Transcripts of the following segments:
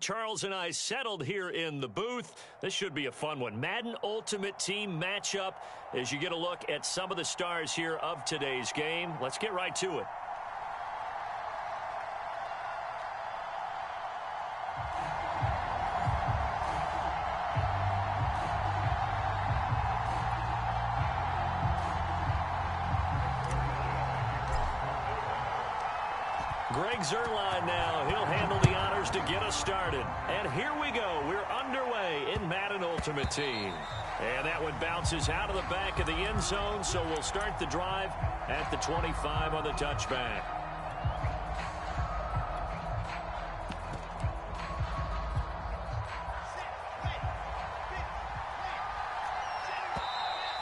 Charles and I settled here in the booth. This should be a fun one. Madden Ultimate Team matchup as you get a look at some of the stars here of today's game. Let's get right to it. Greg Zuerlein now. He'll handle the honors to get us started. And here we go. We're underway in Madden Ultimate Team. And that one bounces out of the back of the end zone, so we'll start the drive at the 25 on the touchback.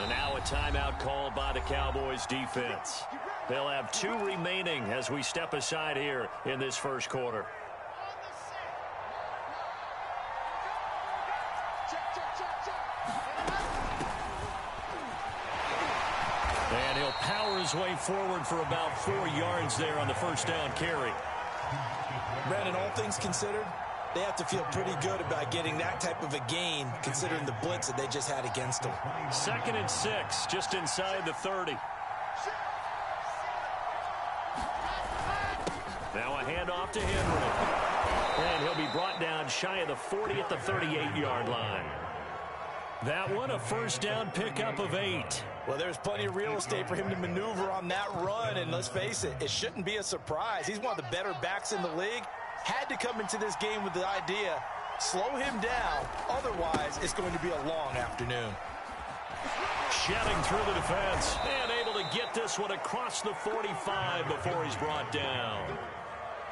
And now a timeout called by the Cowboys defense. They'll have 2 remaining as we step aside here in this first quarter. And he'll power his way forward for about 4 yards there on the first down carry. Brandon, all things considered, they have to feel pretty good about getting that type of a gain considering the blitz that they just had against them. 2nd and 6, just inside the 30. Now a handoff to Henry. And he'll be brought down shy of the 40 at the 38-yard line. That one, a first down pickup of 8. Well, there's plenty of real estate for him to maneuver on that run, and let's face it, it shouldn't be a surprise. He's one of the better backs in the league. Had to come into this game with the idea, slow him down, otherwise it's going to be a long afternoon. Shedding through the defense and able to get this one across the 45 before he's brought down.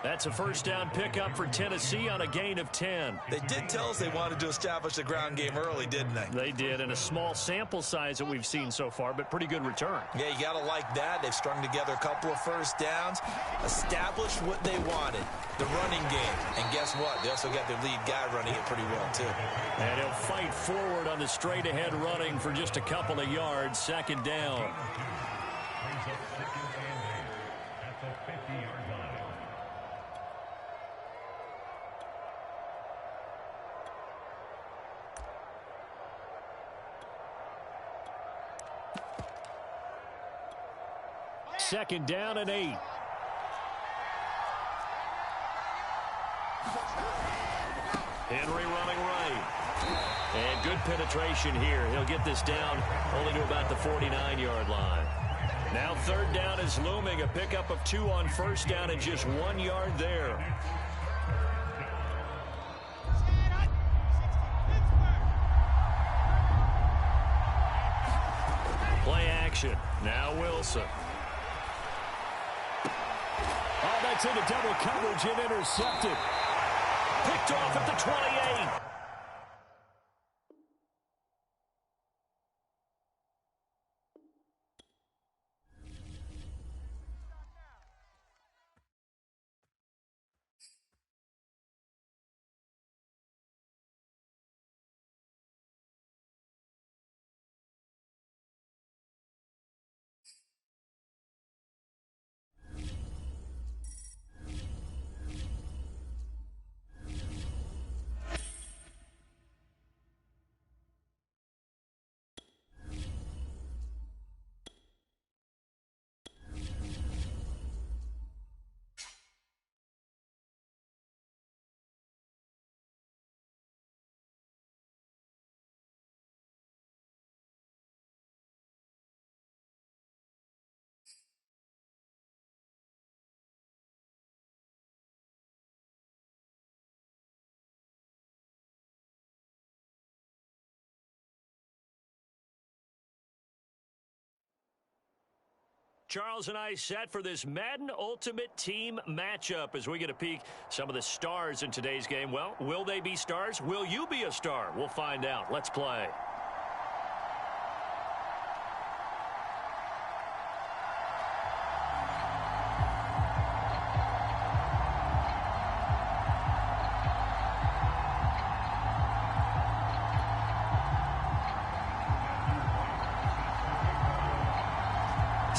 That's a first down pickup for Tennessee on a gain of 10. They did tell us they wanted to establish the ground game early, didn't they? They did, and a small sample size that we've seen so far, but pretty good return. Yeah, you got to like that. They've strung together a couple of first downs, established what they wanted, the running game. And guess what? They also got their lead guy running it pretty well, too. And he'll fight forward on the straight-ahead running for just a couple of yards, 2nd down. Second down and 8. Henry running right. And good penetration here. He'll get this down only to about the 49-yard line. Now 3rd down is looming. A pickup of 2 on first down and just 1 yard there. Play action. Now Wilson. Oh, that's into double coverage and intercepted. Picked off at the 28. Charles and I set for this Madden Ultimate Team matchup as we get a peek some of the stars in today's game. Well, will they be stars? Will you be a star? We'll find out. Let's play.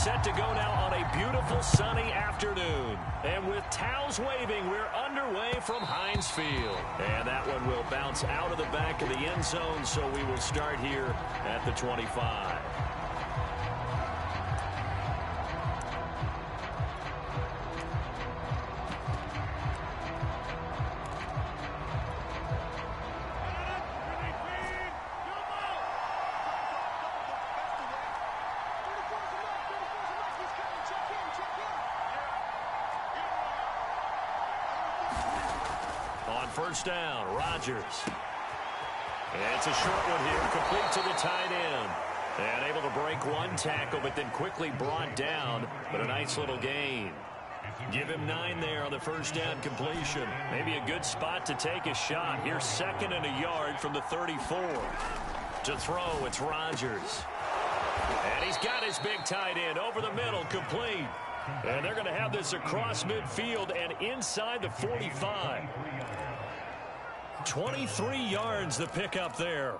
Set to go now on a beautiful sunny afternoon. And with towels waving, we're underway from Heinz Field. And that one will bounce out of the back of the end zone, so we will start here at the 25. First down, Rodgers. And it's a short one here, complete to the tight end. And able to break one tackle, but then quickly brought down. But a nice little gain. Give him 9 there on the first down completion. Maybe a good spot to take a shot. Here's 2nd and a yard from the 34. To throw, it's Rodgers. And he's got his big tight end over the middle, complete. And they're going to have this across midfield and inside the 45. 23 yards the pickup there.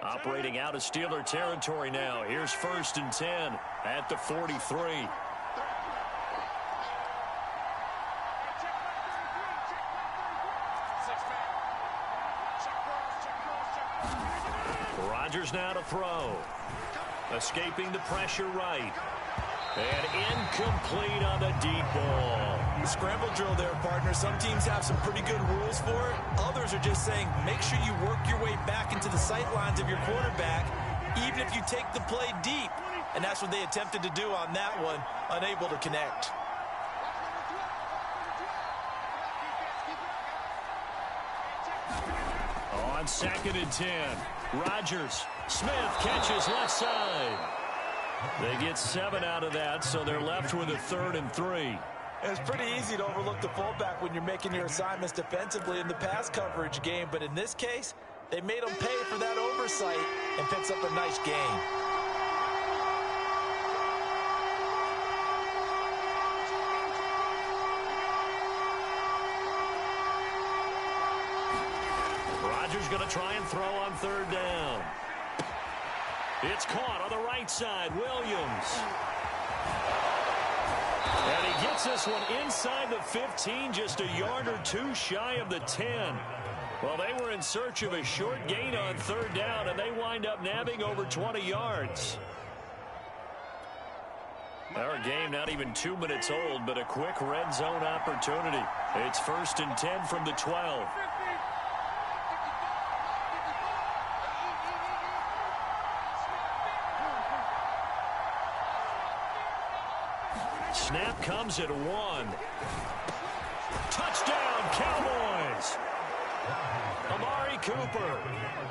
Operating out of Steeler territory now. Here's 1st and 10 at the 43. Rodgers now to throw. Escaping the pressure right. And incomplete on the deep ball. The scramble drill there, partner. Some teams have some pretty good rules for it. Others are just saying, make sure you work your way back into the sight lines of your quarterback, even if you take the play deep. And that's what they attempted to do on that one, unable to connect. On 2nd and 10, Rodgers. Smith catches left side. They get 7 out of that, so they're left with a 3rd and 3. It's pretty easy to overlook the fullback when you're making your assignments defensively in the pass coverage game, but in this case, they made him pay for that oversight and picks up a nice gain. Rodgers going to try and throw on 3rd down. It's caught on the right side. Williams. And he gets this one inside the 15, just a yard or 2 shy of the 10. Well, they were in search of a short gain on 3rd down, and they wind up nabbing over 20 yards. Our game not even 2 minutes old, but a quick red zone opportunity. It's 1st and 10 from the 12. Snap comes at 1. Touchdown, Cowboys! Amari Cooper,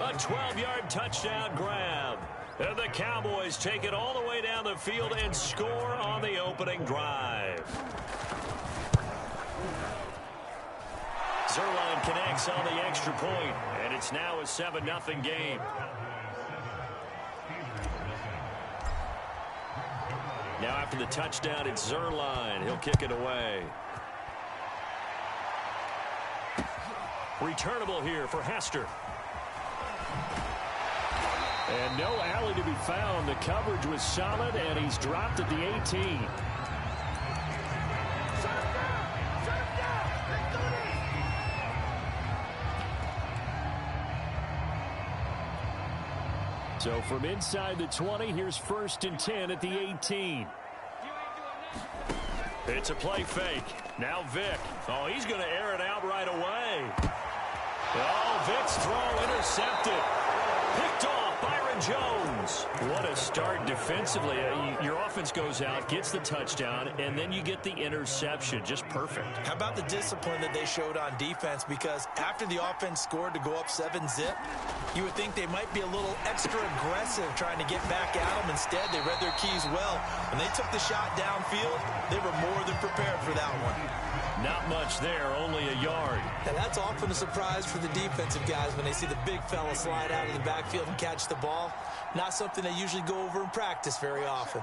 a 12-yard touchdown grab. And the Cowboys take it all the way down the field and score on the opening drive. Zerline connects on the extra point, and it's now a 7-0 game. Now after the touchdown, it's Zerline. He'll kick it away. Returnable here for Hester. And no alley to be found. The coverage was solid, and he's dropped at the 18. So from inside the 20, here's 1st and 10 at the 18. It's a play fake. Now Vick. Oh, he's going to air it out right away. Oh, Vick's throw intercepted. Picked off Byron Jones. What a start defensively. Your offense goes out, gets the touchdown, and then you get the interception. Just perfect. How about the discipline that they showed on defense? Because after the offense scored to go up 7-zip, you would think they might be a little extra aggressive trying to get back at them. Instead, they read their keys well. When they took the shot downfield, they were more than prepared for that one. Not much there, only a yard. And that's often a surprise for the defensive guys when they see the big fella slide out of the backfield and catch the ball. Not something they usually go over in practice very often.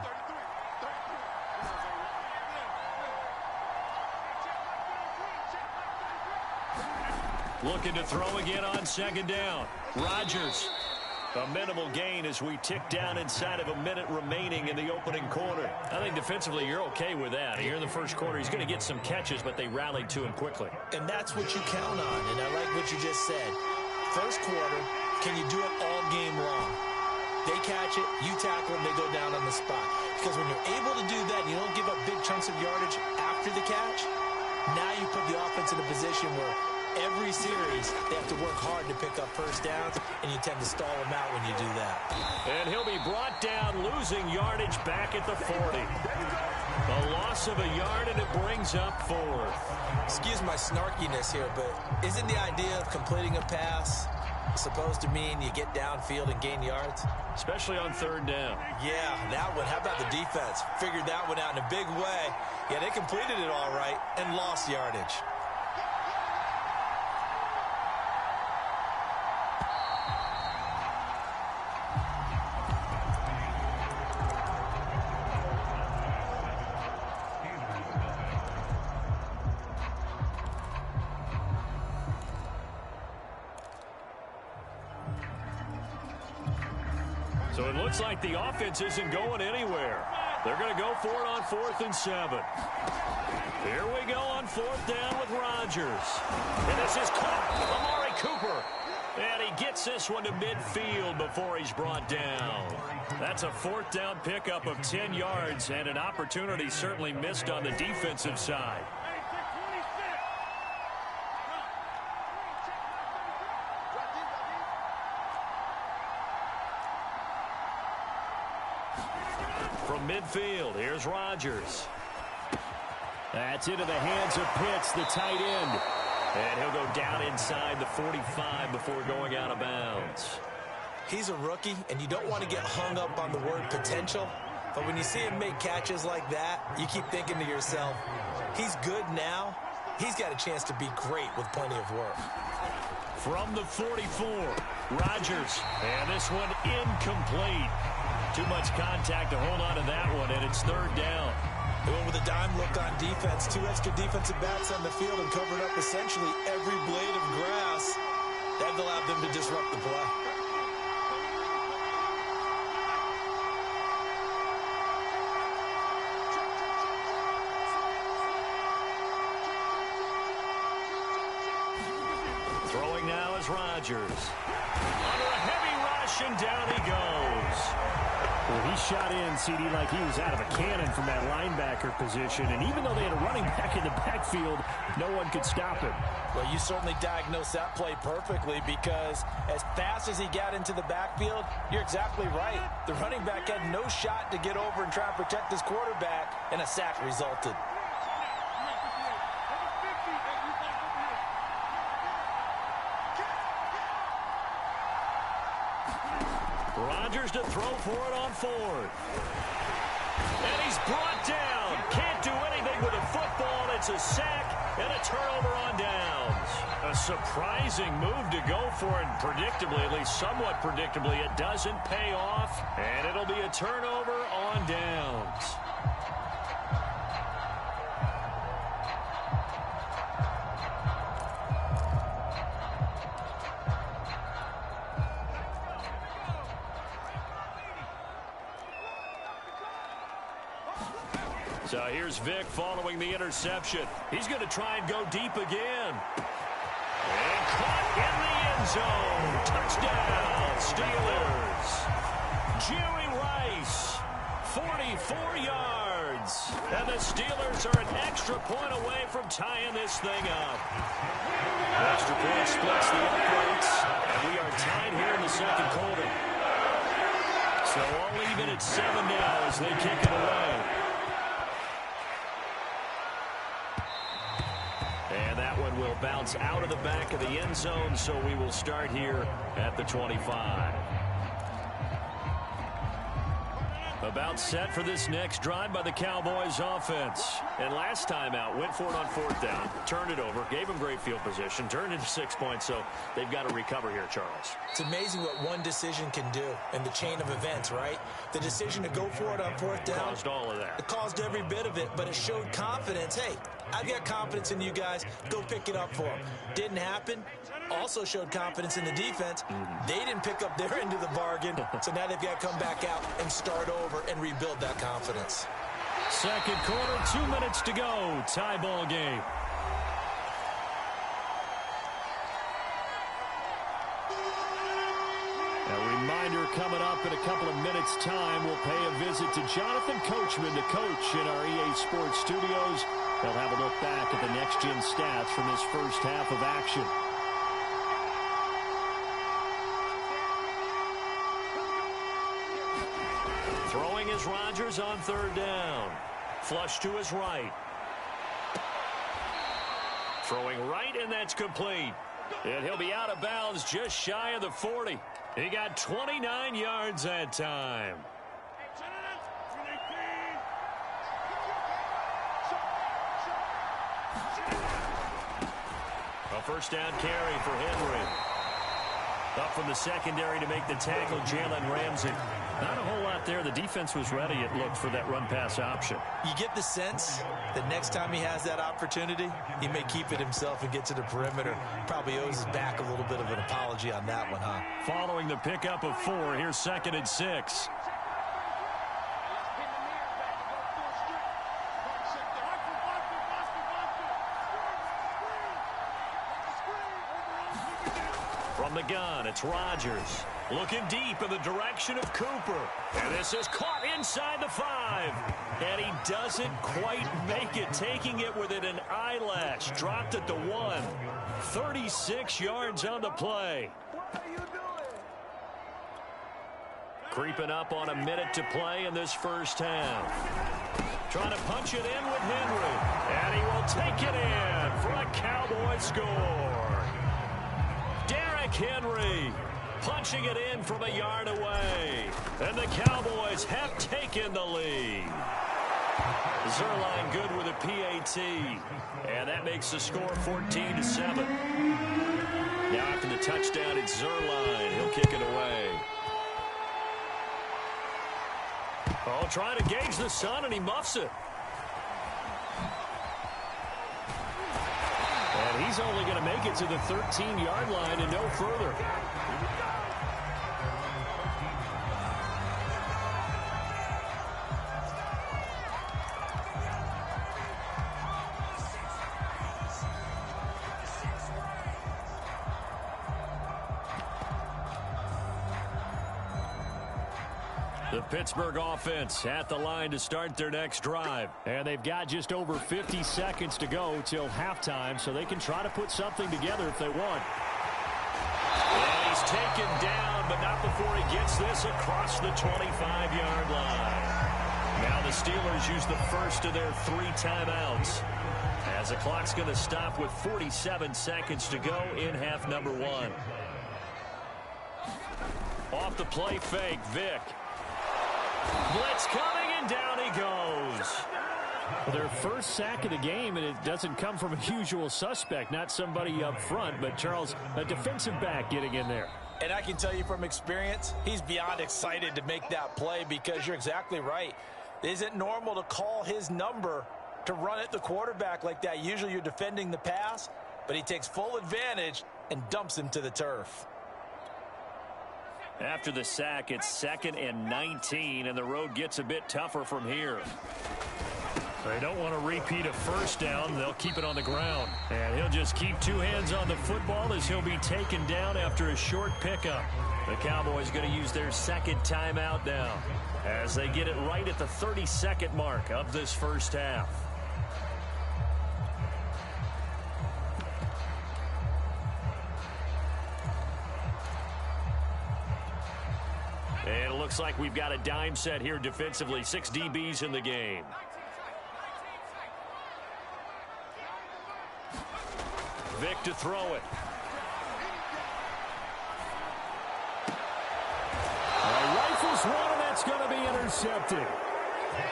Looking to throw again on 2nd down. Rodgers. A minimal gain as we tick down inside of a minute remaining in the opening quarter. I think defensively you're okay with that. Here in the first quarter, he's going to get some catches, but they rallied to him quickly. And that's what you count on, and I like what you just said. First quarter, can you do it all game long? They catch it, you tackle them, they go down on the spot. Because when you're able to do that, and you don't give up big chunks of yardage after the catch, now you put the offense in a position where every series, they have to work hard to pick up first downs, and you tend to stall them out when you do that. And he'll be brought down, losing yardage back at the 40. A loss of a yard, and it brings up 4th. Excuse my snarkiness here, but isn't the idea of completing a pass supposed to mean you get downfield and gain yards? Especially on 3rd down. Yeah, that one. How about the defense? Figured that one out in a big way. Yeah, they completed it all right and lost yardage. So it looks like the offense isn't going anywhere. They're going to go for it on 4th and 7. Here we go on 4th down with Rodgers. And this is caught. Amari Cooper. And he gets this one to midfield before he's brought down. That's a 4th down pickup of 10 yards and an opportunity certainly missed on the defensive side. From midfield, here's Rodgers. That's into the hands of Pitts, the tight end. And he'll go down inside the 45 before going out of bounds. He's a rookie, and you don't want to get hung up on the word potential. But when you see him make catches like that, you keep thinking to yourself, he's good now. He's got a chance to be great with plenty of work. From the 44, Rodgers. And this one incomplete. Too much contact to hold on to that one, and it's 3rd down. They went with a dime look on defense. 2 extra defensive backs on the field and covered up essentially every blade of grass. That allowed them to disrupt the play. Throwing now is Rodgers. Under a heavy rush, and down he goes. Well, he shot in, CD, like he was out of a cannon from that linebacker position. And even though they had a running back in the backfield, no one could stop him. Well, you certainly diagnosed that play perfectly, because as fast as he got into the backfield, you're exactly right. The running back had no shot to get over and try and protect his quarterback, and a sack resulted. Rodgers to throw for it on 4th. And he's brought down. Can't do anything with a football. It's a sack and a turnover on downs. A surprising move to go for it. Predictably, at least somewhat predictably, it doesn't pay off. And it'll be a turnover on downs. So here's Vic following the interception. He's going to try and go deep again. And caught in the end zone. Touchdown, Steelers. Jerry Rice, 44 yards. And the Steelers are an extra point away from tying this thing up. The extra point splits the uprights. And we are tied here in the second quarter. So all even at 7 now as they kick it away. And that one will bounce out of the back of the end zone, so we will start here at the 25. About set for this next drive by the Cowboys offense. And last time out, went for it on 4th down, turned it over, gave them great field position, turned into 6 points, so they've got to recover here, Charles. It's amazing what one decision can do in the chain of events, right? The decision to go for it on 4th down Caused all of that. It caused every bit of it, but it showed confidence. Hey, I've got confidence in you guys. Go pick it up for them. Didn't happen. Also showed confidence in the defense. They didn't pick up their end of the bargain, so now they've got to come back out and start over and rebuild that confidence. Second quarter, 2 minutes to go. Tie ball game. A reminder coming up in a couple of minutes' time. We'll pay a visit to Jonathan Coachman, the coach in our EA Sports studios. They'll have a look back at the next-gen stats from this first half of action. Throwing is Rodgers on third down. Flush to his right. Throwing right, and that's complete. And he'll be out of bounds just shy of the 40. He got 29 yards that time. A first down carry for Henry. Up from the secondary to make the tackle, Jalen Ramsey. Not a whole lot there. The defense was ready, it looked, for that run-pass option. You get the sense that next time he has that opportunity, he may keep it himself and get to the perimeter. Probably owes his back a little bit of an apology on that one, huh? Following the pickup of 4, here's 2nd and 6. From the gun, it's Rodgers. Looking deep in the direction of Cooper. And this is caught inside the 5. And he doesn't quite make it, taking it within an eyelash. Dropped at the 1. 36 yards on the play. Creeping up on a minute to play in this first half. Trying to punch it in with Henry. And he will take it in for a Cowboy score. Henry punching it in from a yard away. And the Cowboys have taken the lead. Zerline good with a PAT. And that makes the score 14-7. Now after the touchdown, it's Zerline. He'll kick it away. Oh, trying to gauge the sun, and he muffs it. And he's only going to make it to the 13-yard line and no further. The Pittsburgh offense at the line to start their next drive. And they've got just over 50 seconds to go till halftime, so they can try to put something together if they want. And he's taken down, but not before he gets this across the 25-yard line. Now the Steelers use the first of their 3 timeouts, as the clock's going to stop with 47 seconds to go in half number 1. Off the play fake, Vick. Blitz coming, and down he goes. Their first sack of the game, and it doesn't come from a usual suspect, not somebody up front, but Charles, a defensive back getting in there. And I can tell you from experience, he's beyond excited to make that play, because you're exactly right. It isn't normal to call his number to run at the quarterback like that. Usually you're defending the pass, but he takes full advantage and dumps him to the turf. After the sack, it's 2nd and 19, and the road gets a bit tougher from here. They don't want to repeat a first down. They'll keep it on the ground. And he'll just keep 2 hands on the football as he'll be taken down after a short pickup. The Cowboys going to use their 2nd timeout now as they get it right at the 30-second mark of this first half. And it looks like we've got a dime set here defensively. 6 DBs in the game. Vick to throw it. Rifles one, and that's going to be intercepted.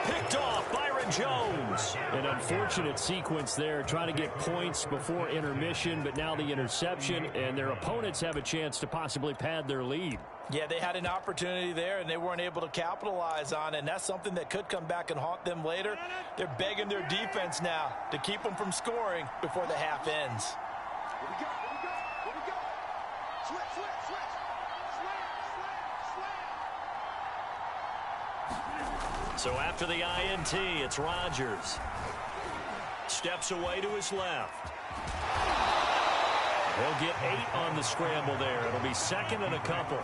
Picked off by Aaron Jones. An unfortunate sequence there, trying to get points before intermission, but now the interception, and their opponents have a chance to possibly pad their lead. Yeah, they had an opportunity there, and they weren't able to capitalize on it, and that's something that could come back and haunt them later. They're begging their defense now to keep them from scoring before the half ends. Here we go. Switch. So after the INT, it's Rodgers. Steps away to his left. He'll get 8 on the scramble there. It'll be second and a couple.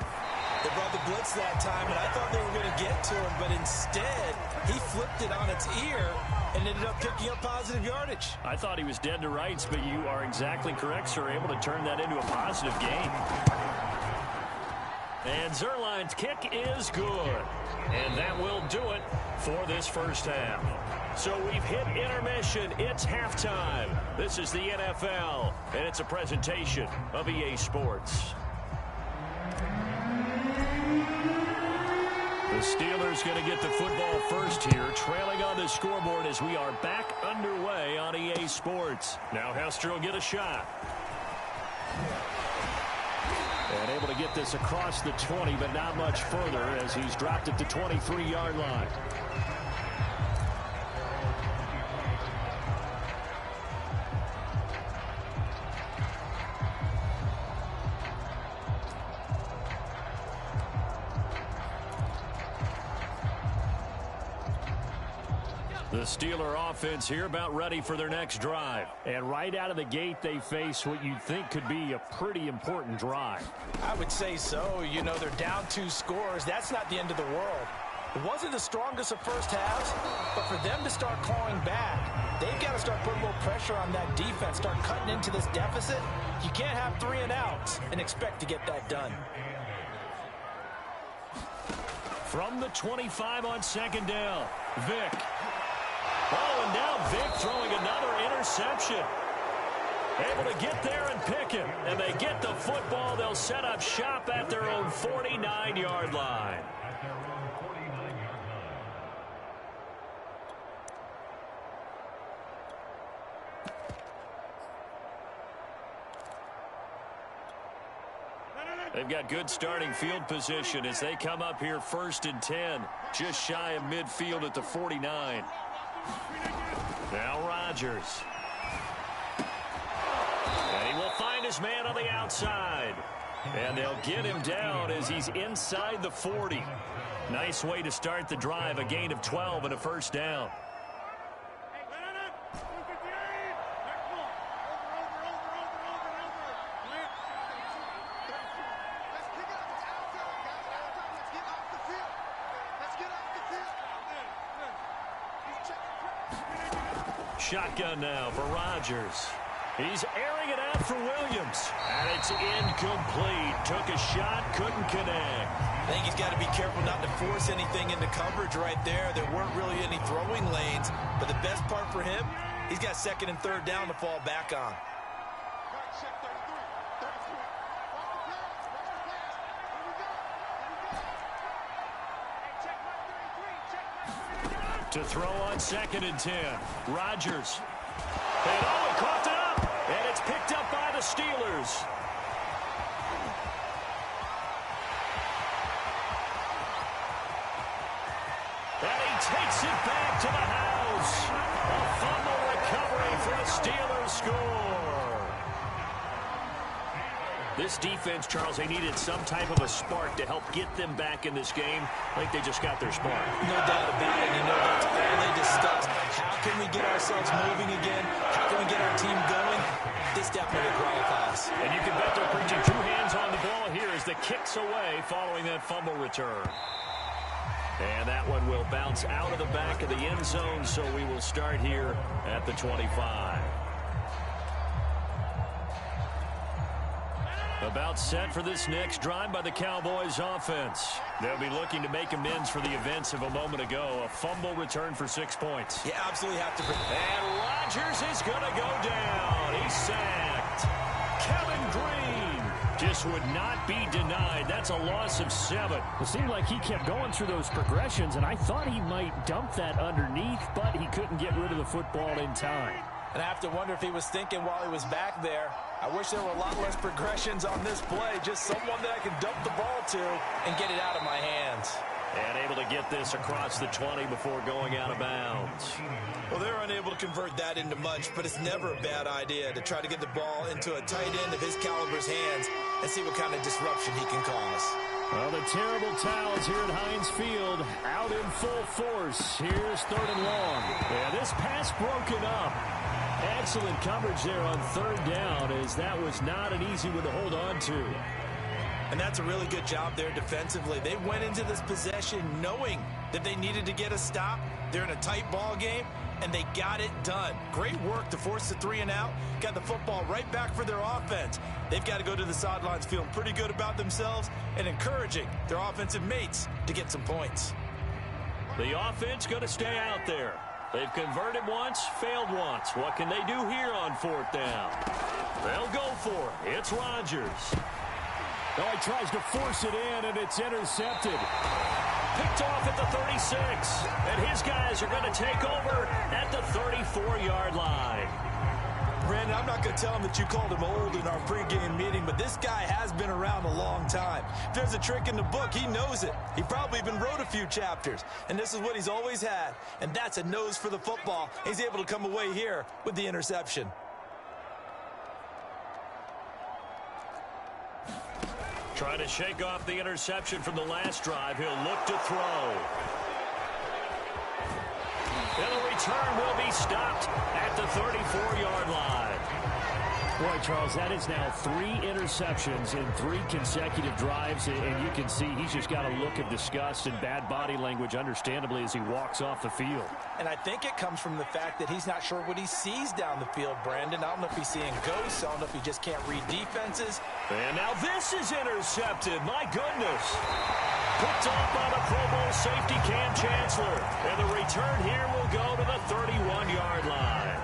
They brought the blitz that time, and I thought they were going to get to him, but instead, he flipped it on its ear and ended up picking up positive yardage. I thought he was dead to rights, but you are exactly correct, sir. Able to turn that into a positive gain. And Zerline's kick is good. And that will do it for this first half. So we've hit intermission. It's halftime. This is the NFL, and it's a presentation of EA Sports. The Steelers going to get the football first here, trailing on the scoreboard as we are back underway on EA Sports. Now Hester will get a shot. And able to get this across the 20, but not much further as he's dropped at the 23-yard line. The Steeler offense here about ready for their next drive. And right out of the gate, they face what you'd think could be a pretty important drive. I would say so. You know, they're down 2 scores. That's not the end of the world. It wasn't the strongest of first halves, but for them to start clawing back, they've got to start putting a little pressure on that defense, start cutting into this deficit. You can't have 3 and outs and expect to get that done. From the 25 on second down, Vick. Oh, and now Vick throwing another interception. Able to get there and pick him. And they get the football. They'll set up shop at their own 49-yard line. They've got good starting field position as they come up here 1st and 10. Just shy of midfield at the 49. Now Rodgers. And he will find his man on the outside. And they'll get him down as he's inside the 40. Nice way to start the drive. A gain of 12 and a first down. Shotgun now for Rodgers. He's airing it out for Williams. And it's incomplete. Took a shot, couldn't connect. I think he's got to be careful not to force anything into coverage right there. There weren't really any throwing lanes. But the best part for him, he's got 2nd and 3rd down to fall back on. To throw on 2nd and 10. Rodgers. And he coughed it up. And it's picked up by the Steelers. And he takes it back to the house. A fumble recovery for a Steelers score. This defense, Charles, they needed some type of a spark to help get them back in this game. I think they just got their spark. No doubt about it. You know, that's all they discussed. How can we get ourselves moving again? How can we get our team going? This definitely qualifies. And you can bet they're preaching 2 hands on the ball here as the kick's away following that fumble return. And that one will bounce out of the back of the end zone, so we will start here at the 25. About set for this next drive by the Cowboys offense. They'll be looking to make amends for the events of a moment ago. A fumble return for 6 points. You absolutely have to. And Rodgers is going to go down. He's sacked. Kevin Green just yards would not be denied. That's a loss of 7. It seemed like he kept going through those progressions, and I thought he might dump that underneath, but he couldn't get rid of the football in time. And I have to wonder if he was thinking while he was back there, I wish there were a lot less progressions on this play. Just someone that I can dump the ball to and get it out of my hands. And able to get this across the 20 before going out of bounds. Well, they're unable to convert that into much, but it's never a bad idea to try to get the ball into a tight end of his caliber's hands and see what kind of disruption he can cause. Well, the terrible towels here at Heinz Field out in full force. Here's 3rd and long. Yeah, this pass broken up. Excellent coverage there on 3rd down, as that was not an easy one to hold on to. And that's a really good job there defensively. They went into this possession knowing that they needed to get a stop. They're in a tight ball game, and they got it done. Great work to force the 3 and out. Got the football right back for their offense. They've got to go to the sidelines feeling pretty good about themselves and encouraging their offensive mates to get some points. The offense going to stay out there. They've converted once, failed once. What can they do here on 4th down? They'll go for it. It's Rodgers. Oh, he tries to force it in, and it's intercepted. Picked off at the 36. And his guys are going to take over at the 34-yard line. Brandon, I'm not going to tell him that you called him old in our pregame meeting, but this guy has been around a long time. If there's a trick in the book, he knows it. He probably even wrote a few chapters, and this is what he's always had, and that's a nose for the football. He's able to come away here with the interception. Trying to shake off the interception from the last drive. He'll look to throw. And the return will be stopped at the 34-yard line. Boy, Charles, that is now 3 interceptions in 3 consecutive drives, and you can see he's just got a look of disgust and bad body language, understandably, as he walks off the field. And I think it comes from the fact that he's not sure what he sees down the field, Brandon. I don't know if he's seeing ghosts. I don't know if he just can't read defenses. And now this is intercepted. My goodness. Picked off by the Pro Bowl safety Cam Chancellor. And the return here will go to the 31-yard line.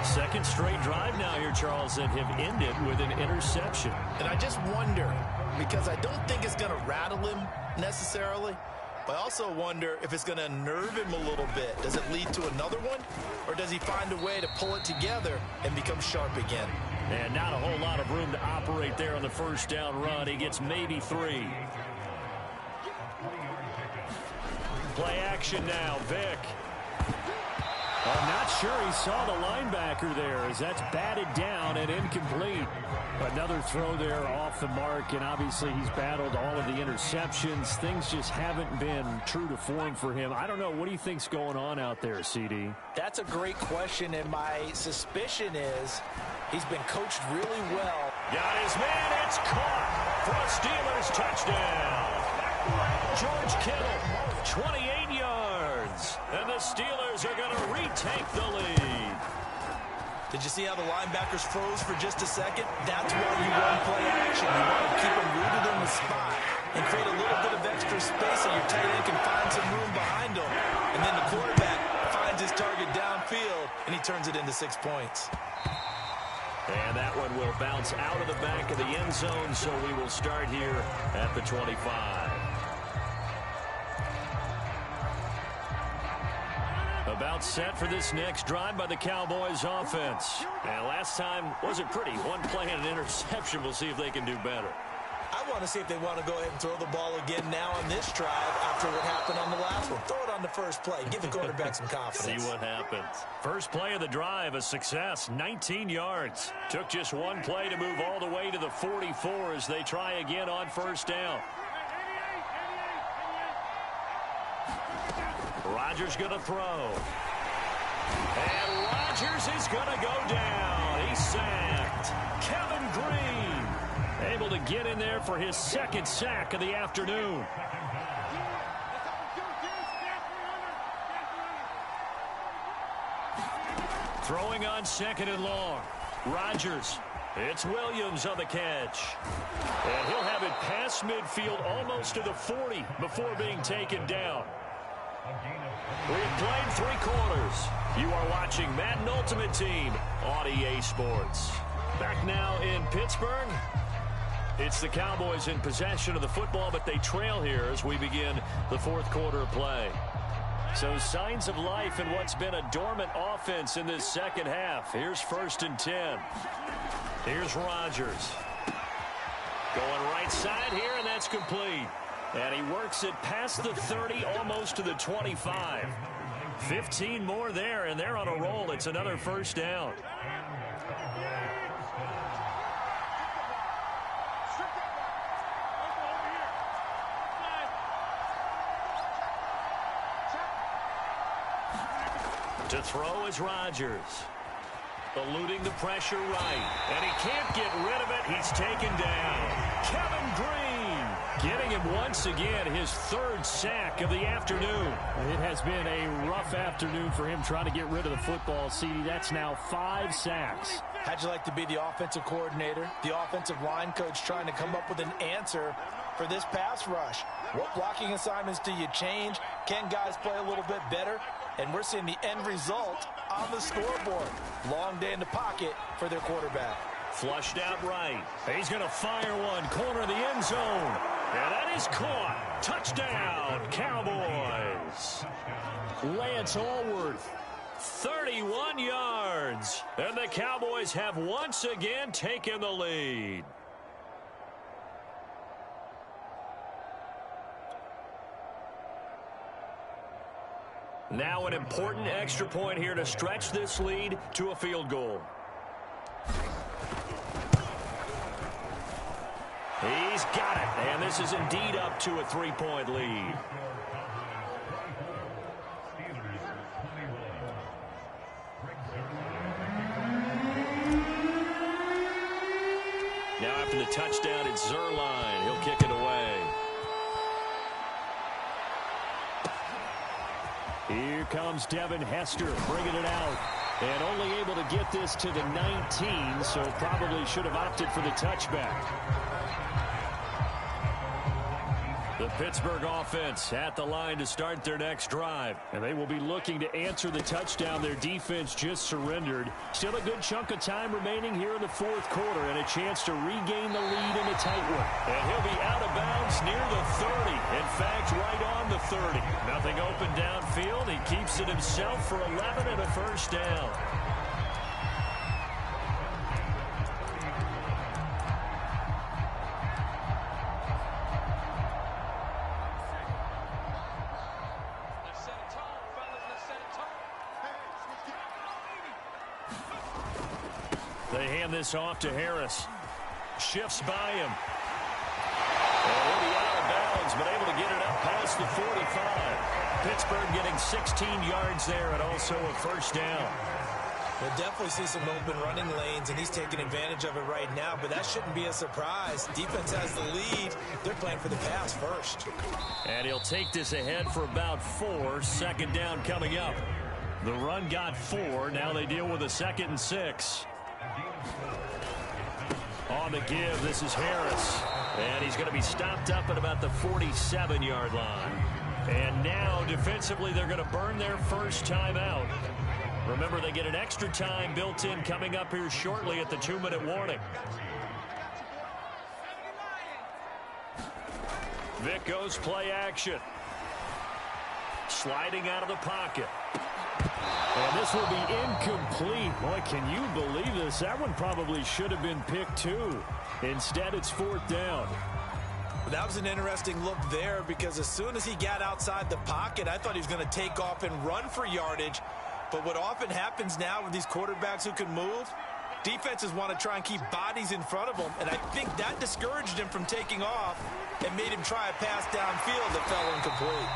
Second straight drive now here, Charles, that have ended with an interception. And I just wonder, because I don't think it's going to rattle him necessarily, but I also wonder if it's going to unnerve him a little bit. Does it lead to another one, or does he find a way to pull it together and become sharp again? And not a whole lot of room to operate there on the first down run. He gets maybe 3. Play action now, Vick. I'm not sure he saw the linebacker there, as that's batted down and incomplete. Another throw there off the mark, and obviously he's battled all of the interceptions. Things just haven't been true to form for him. I don't know. What do you think's going on out there, CD? That's a great question, and my suspicion is he's been coached really well. Got his man. It's caught for a Steelers touchdown. George Kittle, 28 yards. And the Steelers are going to retake the lead. Did you see how the linebackers froze for just a second? That's why you run play action. You want to keep them rooted in the spot and create a little bit of extra space so your tight end can find some room behind him. And then the quarterback finds his target downfield, and he turns it into 6 points. And that one will bounce out of the back of the end zone, so we will start here at the 25. About set for this next drive by the Cowboys offense. And last time wasn't pretty. One play and an interception. We'll see if they can do better. I want to see if they want to go ahead and throw the ball again now on this drive after what happened on the last one. Throw it on the first play. Give the quarterback some confidence. See what happens. First play of the drive, a success, 19 yards. Took just one play to move all the way to the 44 as they try again on first down. Rodgers going to throw. And Rodgers is going to go down. He's sacked. Kevin Green able to get in there for his second sack of the afternoon. Throwing on second and long. Rodgers. It's Williams on the catch. And he'll have it past midfield almost to the 40 before being taken down. We've played 3 quarters. You are watching Madden Ultimate Team on EA Sports. Back now in Pittsburgh. It's the Cowboys in possession of the football, but they trail here as we begin the fourth quarter of play. So signs of life in what's been a dormant offense in this second half. Here's 1st and 10. Here's Rodgers. Going right side here, and that's complete. And he works it past the 30, almost to the 25. 15 more there, and they're on a roll. It's another first down. To throw is Rodgers. Eluding the pressure right. And he can't get rid of it. He's taken down. Kevin Green getting him once again his 3rd sack of the afternoon. It has been a rough afternoon for him trying to get rid of the football, CD. That's now 5 sacks. How'd you like to be the offensive coordinator, the offensive line coach trying to come up with an answer for this pass rush? What blocking assignments do you change? Can guys play a little bit better? And we're seeing the end result on the scoreboard. Long day in the pocket for their quarterback. Flushed out right. He's going to fire one. Corner of the end zone. And that is caught. Touchdown, Cowboys. Lance Allworth. 31 yards. And the Cowboys have once again taken the lead. Now an important extra point here to stretch this lead to a field goal. He's got it, and this is indeed up to a 3-point lead. Now after the touchdown, it's Zerline. He'll kick it away. Here comes Devin Hester bringing it out. And only able to get this to the 19, so probably should have opted for the touchback. The Pittsburgh offense at the line to start their next drive. And they will be looking to answer the touchdown their defense just surrendered. Still a good chunk of time remaining here in the fourth quarter and a chance to regain the lead in a tight one. And he'll be out of bounds near the 30. In fact, right on the 30. Nothing open downfield. He keeps it himself for 11 and a first down. They hand this off to Harris. Shifts by him. And he'll be out of bounds, but able to get it up past the 45. Pittsburgh getting 16 yards there and also a first down. We'll definitely see some open running lanes, and he's taking advantage of it right now, but that shouldn't be a surprise. Defense has the lead. They're playing for the pass first. And he'll take this ahead for about 4. Second down coming up. The run got 4. Now they deal with a 2nd and 6. On the give, this is Harris. And he's going to be stopped up at about the 47-yard line. And now, defensively, they're going to burn their first timeout. Remember, they get an extra time built in coming up here shortly at the 2-minute warning. Vic goes play action. Sliding out of the pocket. And this will be incomplete. Boy, can you believe this? That one probably should have been picked too. Instead, it's 4th down. That was an interesting look there because as soon as he got outside the pocket, I thought he was going to take off and run for yardage. But what often happens now with these quarterbacks who can move, defenses want to try and keep bodies in front of them. And I think that discouraged him from taking off and made him try a pass downfield that fell incomplete.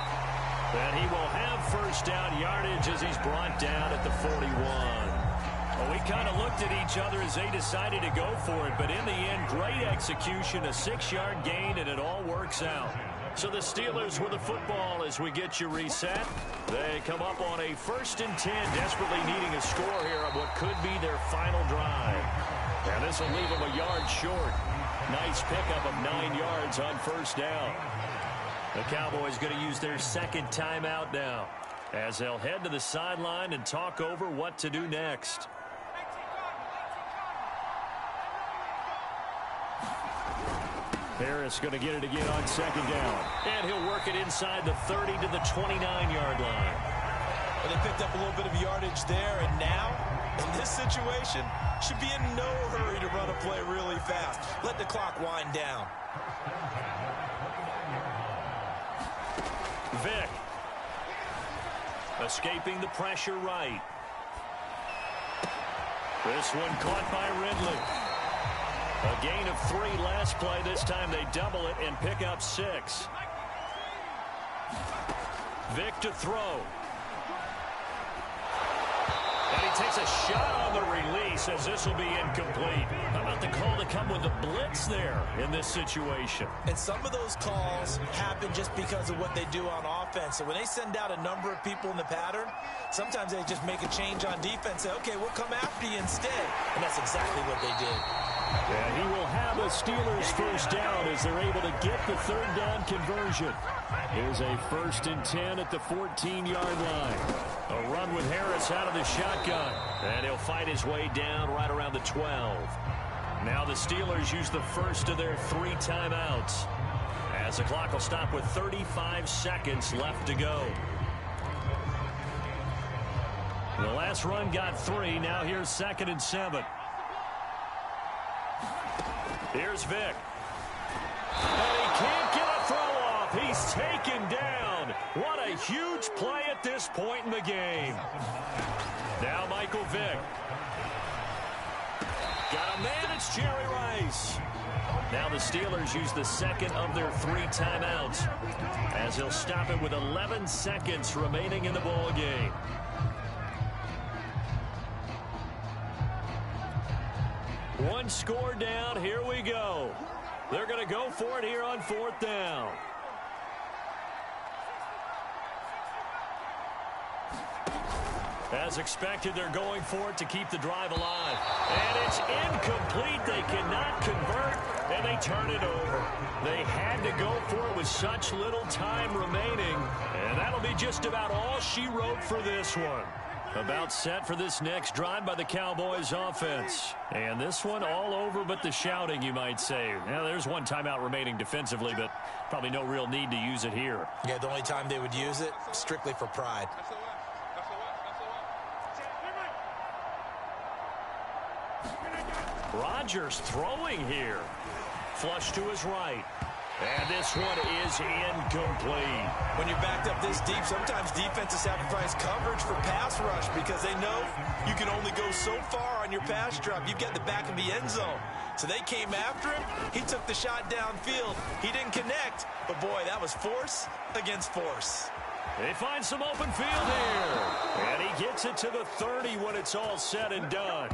And he will have first down yardage as he's brought down at the 41. Well, we kind of looked at each other as they decided to go for it. But in the end, great execution, a 6-yard gain, and it all works out. So the Steelers with the football as we get you reset. They come up on a 1st and 10, desperately needing a score here on what could be their final drive. And this will leave them a yard short. Nice pickup of 9 yards on first down. The Cowboys going to use their 2nd timeout now as they'll head to the sideline and talk over what to do next. Harris going to get it again on second down. And he'll work it inside the 30 to the 29-yard line. Well, they picked up a little bit of yardage there, and now, in this situation, should be in no hurry to run a play really fast. Let the clock wind down. Vick. Escaping the pressure right. This one caught by Ridley. A gain of 3 last play. This time they double it and pick up 6. Vick to throw. And he takes a shot on the release as this will be incomplete. How about the call to come with the blitz there in this situation? And some of those calls happen just because of what they do on offense. So when they send out a number of people in the pattern, sometimes they just make a change on defense. Say, okay, we'll come after you instead. And that's exactly what they did. And he will have a Steelers first down as they're able to get the third down conversion. Here's a 1st and 10 at the 14-yard line. A run with Harris out of the shotgun. And he'll fight his way down right around the 12. Now the Steelers use the first of their 3 timeouts, as the clock will stop with 35 seconds left to go. The last run got 3. Now here's 2nd and 7. Here's Vick. And he can't get a throw off. He's taken down. What a huge play at this point in the game. Now Michael Vick. Got a man, it's Jerry Rice. Now the Steelers use the 2nd of their 3 timeouts, as he'll stop it with 11 seconds remaining in the ball game. One score down. Here we go. They're going to go for it here on 4th down. As expected, they're going for it to keep the drive alive. And it's incomplete. They cannot convert, and they turn it over. They had to go for it with such little time remaining, and that'll be just about all she wrote for this one. About set for this next drive by the Cowboys offense. And this one all over but the shouting, you might say. Now, there's 1 timeout remaining defensively, but probably no real need to use it here. Yeah, the only time they would use it, strictly for pride. Rodgers throwing here. Flush to his right. And this one is incomplete. When you're backed up this deep, sometimes defenses sacrifice coverage for pass rush because they know you can only go so far on your pass drop. You've got the back of the end zone. So they came after him. He took the shot downfield. He didn't connect. But, boy, that was force against force. They find some open field here. And he gets it to the 30 when it's all said and done.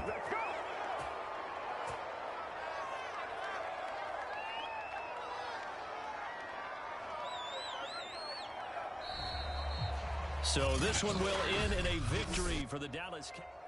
So this one will end in a victory for the Dallas Cowboys.